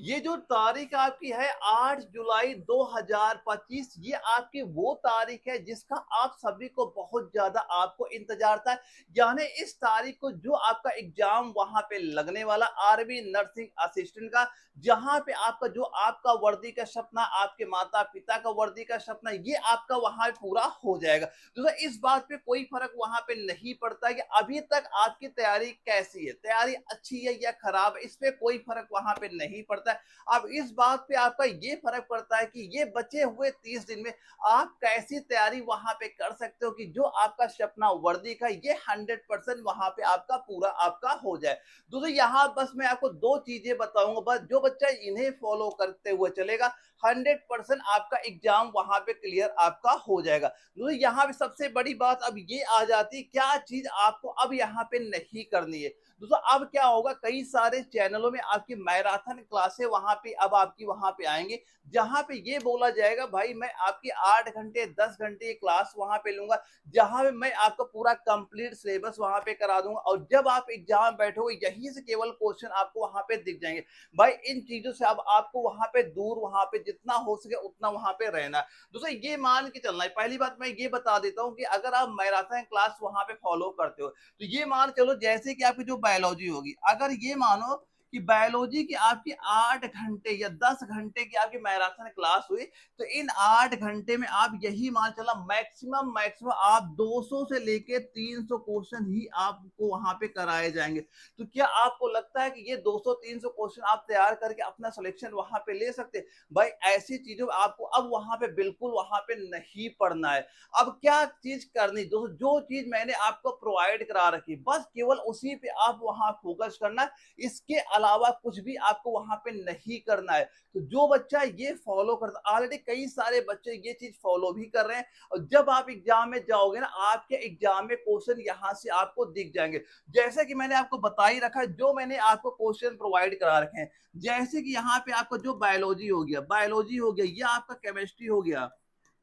ये जो तारीख आपकी है 8 जुलाई 2025, ये आपकी वो तारीख है जिसका आप सभी को बहुत ज्यादा आपको इंतजार था। यानी इस तारीख को जो आपका एग्जाम वहां पे लगने वाला आर्मी नर्सिंग असिस्टेंट का, जहां पे आपका जो आपका वर्दी का सपना, आपके माता पिता का वर्दी का सपना, ये आपका वहां पूरा हो जाएगा। तो इस बात पे कोई फर्क वहां पे नहीं पड़ता कि अभी तक आपकी तैयारी कैसी है, तैयारी अच्छी है या खराब है, इसमें कोई फर्क वहां पे नहीं पड़ता है। अब इस बात पे आपका ये फर्क पड़ता है कि ये बचे हुए 30 दिन में आप कैसी तैयारी वहां पे कर सकते हो कि जो आपका सपना वर्दी का ये 100% वहां पे आपका पूरा आपका हो जाए। दोस्तों यहाँ बस मैं आपको दो चीजें बताऊंगा, बस जो बच्चा इन्हें फॉलो करते हुए चलेगा 100% आपका एग्जाम वहां पे क्लियर आपका हो जाएगा। दोस्तों यहाँ पे सबसे बड़ी बात अब ये आ जाती है, क्या चीज आपको अब यहाँ पे नहीं करनी है। दोस्तों अब क्या होगा, कई सारे चैनलों में आपकी मैराथन क्लासें वहां पे अब आपकी वहां पे आएंगे, जहां पे ये बोला जाएगा भाई मैं आपकी 8 घंटे 10 घंटे की क्लास वहां पे लूंगा, जहां पे मैं आपका पूरा कंप्लीट सिलेबस वहां पे करा दूंगा, और जब आप एग्जाम बैठोगे यहीं से केवल क्वेश्चन आपको वहां पे दिख जाएंगे। भाई इन चीजों से अब आपको वहां पे दूर, वहां पे जितना हो सके उतना वहां पे रहना है। दोस्तों ये मान के चलना है, पहली बात मैं ये बता देता हूँ कि अगर आप मैराथन क्लास वहां पे फॉलो करते हो तो ये मान चलो जैसे कि आपकी जो बायोलॉजी होगी, अगर ये मानो कि बायोलॉजी की आपकी 8 घंटे या 10 घंटे की आपकी मैराथन क्लास हुई, तो इन 8 घंटे में आप यही मान चला मैक्सिमम मैक्सिमम आप 200 से लेके 300 क्वेश्चन ही आपको वहां पे कराए जाएंगे। तो क्या आपको लगता है कि ये 200-300 क्वेश्चन आप तैयार करके अपना सिलेक्शन वहां पे ले सकते? भाई ऐसी चीजों में आपको अब वहां पे बिल्कुल वहां पे नहीं पढ़ना है। अब क्या चीज करनी, दोस्तों जो चीज मैंने आपको प्रोवाइड करा रखी बस केवल उसी पे आप वहां फोकस करना है, इसके अलावा कुछ भी आपको वहां पे नहीं करना है। तो जो बच्चा ये फॉलो करता, ऑलरेडी कई सारे बच्चे ये चीज फॉलो भी कर रहे हैं, और जब आप एग्जाम में जाओगे ना आपके एग्जाम में क्वेश्चन यहाँ से आपको दिख जाएंगे। जैसे कि मैंने आपको बता ही रखा है, जो मैंने आपको क्वेश्चन प्रोवाइड करा रखे हैं, जैसे कि यहाँ पे आपका जो बायोलॉजी हो गया, बायोलॉजी हो गया, या आपका केमिस्ट्री हो गया,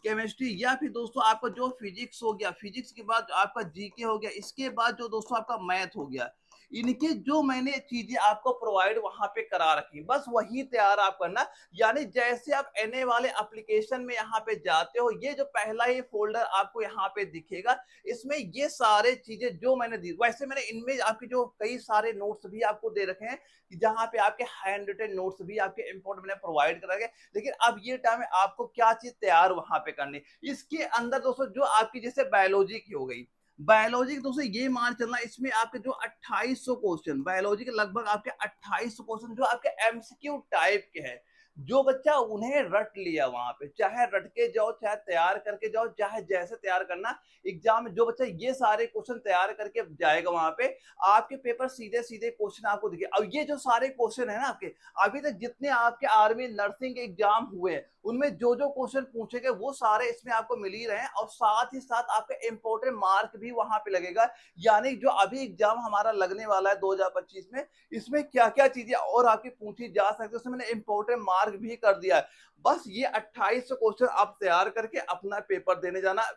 केमिस्ट्री, या फिर दोस्तों आपका जो फिजिक्स हो गया, फिजिक्स के बाद आपका जीके हो गया, इसके बाद जो दोस्तों आपका मैथ हो गया, इनके जो मैंने चीजें आपको प्रोवाइड वहां पे करा रखी बस वही तैयार आप करना। यानी जैसे आप एनए वाले एप्लीकेशन में यहाँ पे जाते हो, ये जो पहला ही फोल्डर आपको यहाँ पे दिखेगा, इसमें ये सारे चीजें जो मैंने दी, वैसे मैंने इनमें आपके जो कई सारे नोट्स भी आपको दे रखे हैं, जहां पे आपके हैंड रिटन नोट्स भी आपके इंपोर्ट मैंने प्रोवाइड करा गया। लेकिन अब ये टाइम है आपको क्या चीज तैयार वहां पे करनी। इसके अंदर दोस्तों जो आपकी जैसे बायोलॉजी की हो गई, बायोलॉजी के दोस्तों ये मान चलना, इसमें आपके जो 2800 क्वेश्चन बायोलॉजी के, लगभग आपके 2800 क्वेश्चन जो आपके एमसीक्यू टाइप के हैं, जो बच्चा उन्हें रट लिया वहां पे, चाहे रट के जाओ चाहे तैयार करके जाओ, चाहे जैसे तैयार करना, एग्जाम में जो बच्चा ये सारे क्वेश्चन तैयार करके जाएगा वहां पे, आपके पेपर सीधे सीधे क्वेश्चन आपको दिखे। अब ये जो सारे क्वेश्चन है ना आपके, अभी तक जितने आपके आर्मी नर्सिंग के एग्जाम हुए हैं उनमें जो जो क्वेश्चन पूछे गए वो सारे इसमें आपको मिल ही रहे हैं, और साथ ही साथ आपका इंपोर्टेंट मार्क भी वहां पे लगेगा। यानी जो अभी एग्जाम हमारा लगने वाला है 2025 में, इसमें क्या क्या चीजें और आपकी पूछी जा सकती है, उसमें मैंने इंपोर्टेंट मार्क भी कर दिया है। बस ये 2800 क्वेश्चन आप तैयार करके अपना पेपर देने जाना,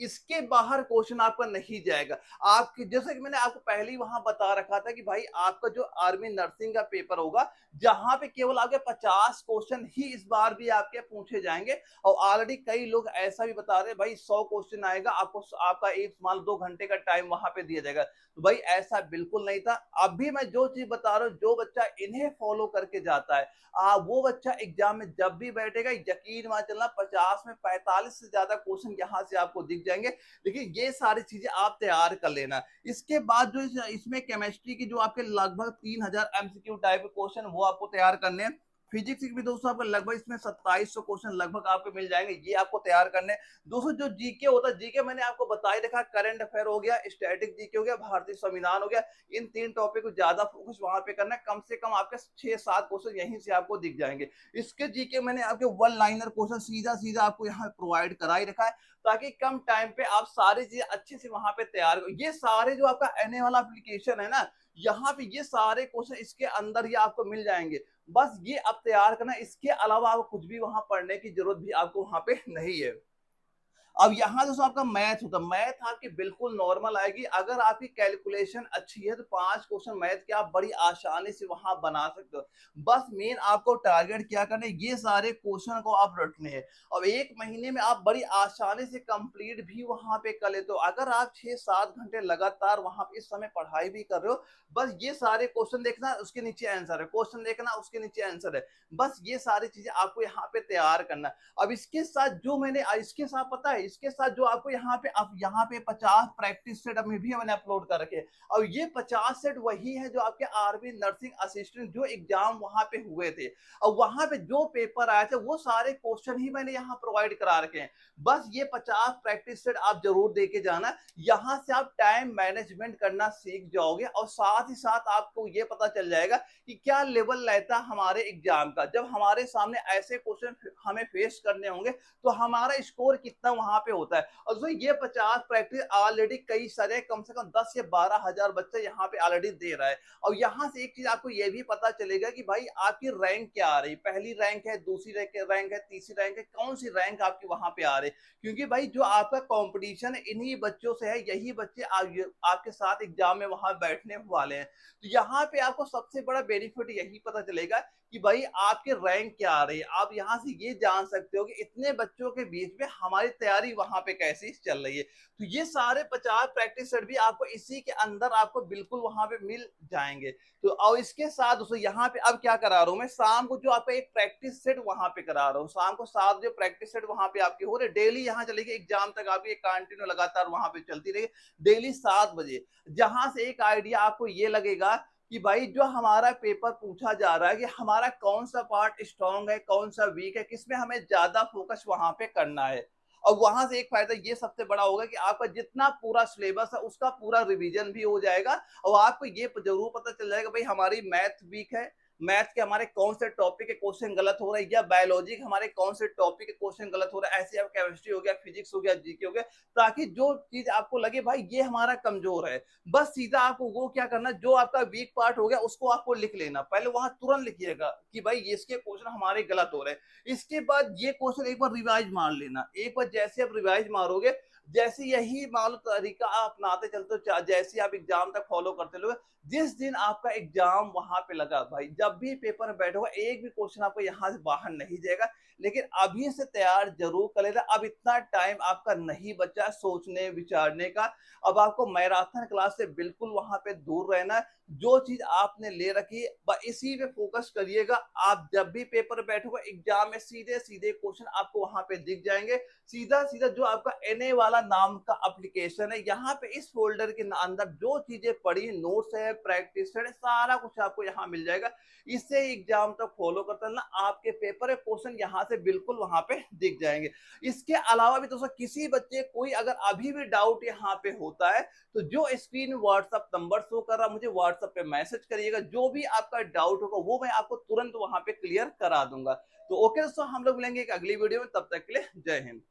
इसके बाहर क्वेश्चन आपका नहीं जाएगा। आपकी जैसे कि मैंने आपको पहले ही वहां बता रखा था कि भाई आपका जो आर्मी नर्सिंग का पेपर होगा, जहां पे केवल आपके 50 क्वेश्चन ही इस बार भी आपके पूछे जाएंगे, और ऑलरेडी कई लोग ऐसा भी बता रहे हैं भाई 100 क्वेश्चन आएगा आपको, आपका एक मान 2 घंटे का टाइम वहां पे दिया जाएगा। तो भाई ऐसा बिल्कुल नहीं था। अभी मैं जो चीज बता रहा हूँ, जो बच्चा इन्हें फॉलो करके जाता है, वो बच्चा एग्जाम में जब भी बैठेगा यकीन मान चलना 50 में 45 से ज्यादा क्वेश्चन यहाँ से आपको दिख जाएंगे। लेकिन ये सारी चीजें आप तैयार कर लेना। इसके बाद जो इसमें केमिस्ट्री की जो आपके लगभग 3000 एमसीक्यू टाइप के क्वेश्चन वो आपको तैयार करने हैं। फिजिक्स भी दोस्तों आपको लगभग इसमें 2700 क्वेश्चन लगभग आपको मिल जाएंगे, ये आपको तैयार करने। दोस्तों जो जीके होता है, जीके मैंने आपको बता ही रखा, करंट अफेयर हो गया, स्टैटिक जीके हो गया, भारतीय संविधान हो गया, इन 3 टॉपिक को ज्यादा फोकस वहां पे करना है। कम से कम आपके 6-7 क्वेश्चन यहीं से आपको दिख जाएंगे। इसके जीके मैंने आपके वन लाइनर क्वेश्चन सीधा सीधा आपको यहाँ प्रोवाइड करा ही रखा है, ताकि कम टाइम पे आप सारी चीजें अच्छे से वहां पे तैयार हो। ये सारे जो आपका एनए वाला एप्लीकेशन है ना, यहाँ पे ये सारे क्वेश्चन इसके अंदर ही आपको मिल जाएंगे। बस ये अब तैयार करना, इसके अलावा आपको कुछ भी वहां पढ़ने की जरूरत भी आपको वहां पे नहीं है। अब यहाँ दोस्तों आपका मैथ होता है, मैथ आपकी बिल्कुल नॉर्मल आएगी। अगर आपकी कैलकुलेशन अच्छी है तो 5 क्वेश्चन मैथ के आप बड़ी आसानी से वहां बना सकते हो। बस मेन आपको टारगेट क्या करना है, ये सारे क्वेश्चन को आप रटने हैं। अब 1 महीने में आप बड़ी आसानी से कंप्लीट भी वहां पे कर लेते हो। अगर आप 6-7 घंटे लगातार वहां पे इस समय पढ़ाई भी कर रहे हो, बस ये सारे क्वेश्चन देखना, उसके नीचे आंसर है, क्वेश्चन देखना, उसके नीचे आंसर है, बस ये सारी चीजें आपको यहाँ पे तैयार करना। अब इसके साथ जो मैंने इसके साथ पता है, इसके साथ जो आपको यहाँ पे, अब यहाँ पे 50 प्रैक्टिस सेट में भी मैंने अपलोड कर रखे। और ये 50 सेट वही है जो आपके आर्मी नर्सिंग असिस्टेंट जो एग्जाम वहां पे हुए थे, और वहां पे जो पेपर आए थे वो सारे क्वेश्चन ही मैंने यहाँ प्रोवाइड करा रखे हैं। बस ये 50 प्रैक्टिस सेट आप जरूर दे के जाना। यहाँ से आप टाइम मैनेजमेंट करना सीख जाओगे, और साथ ही साथ आपको ये पता चल जाएगा कि क्या लेवल रहता है हमारे एग्जाम का। जब हमारे सामने ऐसे क्वेश्चन हमें फेस करने होंगे तो हमारा स्कोर कितना वहां पे होता है। और जो ये 50 प्रैक्टिस ऑलरेडी कई सारे, कम से कम 10 से 12 हजार बच्चे यहाँ पे ऑलरेडी दे रहा है। और यहाँ से एक चीज आपको ये भी पता चलेगा कि भाई आपकी रैंक क्या आ रही, पहली रैंक है, दूसरी रैंक है, तीसरी रैंक है, कौन सी रैंक आपकी वहां पे आ रही। क्योंकि भाई जो आपका कंपटीशन इन्हीं बच्चों से है, यही बच्चे आपके साथ एग्जाम में वहां बैठने वाले हैं। तो यहाँ पे आपको सबसे बड़ा बेनिफिट यही पता चलेगा कि भाई आपके रैंक क्या आ रही है। आप यहाँ से ये जान सकते हो कि इतने बच्चों के बीच में हमारी तैयारी वहां पे कैसी चल रही है। तो ये सारे 50 प्रैक्टिस सेट भी आपको इसी के अंदर आपको बिल्कुल वहां पे मिल जाएंगे। तो और इसके साथ दोस्तों यहाँ पे अब क्या करा रहा हूँ मैं, शाम को जो आपका एक प्रैक्टिस सेट वहां पे करा रहा हूँ, शाम को 7 बजे प्रैक्टिस सेट वहां पे आपकी हो रहे, डेली यहाँ चलेगी एग्जाम तक आपकी कंटिन्यू लगातार वहां पे चलती रहेगी, डेली 7 बजे। जहां से एक आइडिया आपको ये लगेगा कि भाई जो हमारा पेपर पूछा जा रहा है कि हमारा कौन सा पार्ट स्ट्रांग है, कौन सा वीक है, किसमें हमें ज्यादा फोकस वहां पे करना है। और वहां से एक फायदा ये सबसे बड़ा होगा कि आपका जितना पूरा सिलेबस है उसका पूरा रिवीजन भी हो जाएगा। और आपको ये जरूर पता चल जाएगा भाई हमारी मैथ वीक है, मैथ के हमारे कौन से टॉपिक के क्वेश्चन गलत हो रहे हैं, या बायोलॉजी के हमारे कौन से टॉपिक के क्वेश्चन गलत हो रहा है। ऐसे आप केमिस्ट्री हो गया, फिजिक्स हो गया, जीके हो गया, ताकि जो चीज आपको लगे भाई ये हमारा कमजोर है, बस सीधा आपको वो क्या करना, जो आपका वीक पार्ट हो गया उसको आपको लिख लेना, पहले वहां तुरंत लिखिएगा कि भाई इसके क्वेश्चन हमारे गलत हो रहे हैं। इसके बाद ये क्वेश्चन एक बार रिवाइज मार लेना। एक बार जैसे आप रिवाइज मारोगे, जैसे यही मान लो तरीका आप अपनाते चलते हो, जैसे आप एग्जाम तक फॉलो करते लोगे, जिस दिन आपका एग्जाम वहां पे लगा भाई, जब भी पेपर में बैठोगा एक भी क्वेश्चन आपको यहाँ से बाहर नहीं जाएगा। लेकिन अभी से तैयार जरूर कर लेना, अब इतना टाइम आपका नहीं बचा सोचने विचारने का। अब आपको मैराथन क्लास से बिल्कुल वहां पे दूर रहना है। जो चीज आपने ले रखी इसी पे फोकस करिएगा। आप जब भी पेपर बैठोगे एग्जाम में सीधे सीधे क्वेश्चन आपको वहां पे दिख जाएंगे। सीधा सीधा जो आपका एनए वाला नाम का एप्लीकेशन है, यहाँ पे इस फोल्डर के अंदर जो चीजें पढ़ी, नोट्स है, प्रैक्टिस है, सारा कुछ आपको यहाँ मिल जाएगा। इससे एग्जाम तक फॉलो करते रहना, आपके पेपर क्वेश्चन यहाँ से बिल्कुल वहां पे दिख जाएंगे। इसके अलावा भी दोस्तों किसी बच्चे कोई अगर अभी भी डाउट यहाँ पे होता है तो जो स्क्रीन व्हाट्सएप नंबर शो कर रहा, मुझे व्हाट्सएप पे मैसेज करिएगा, जो भी आपका डाउट होगा वो मैं आपको तुरंत वहां पे क्लियर करा दूंगा। तो ओके दोस्तों, हम लोग मिलेंगे एक अगली वीडियो में, तब तक के लिए जय हिंद।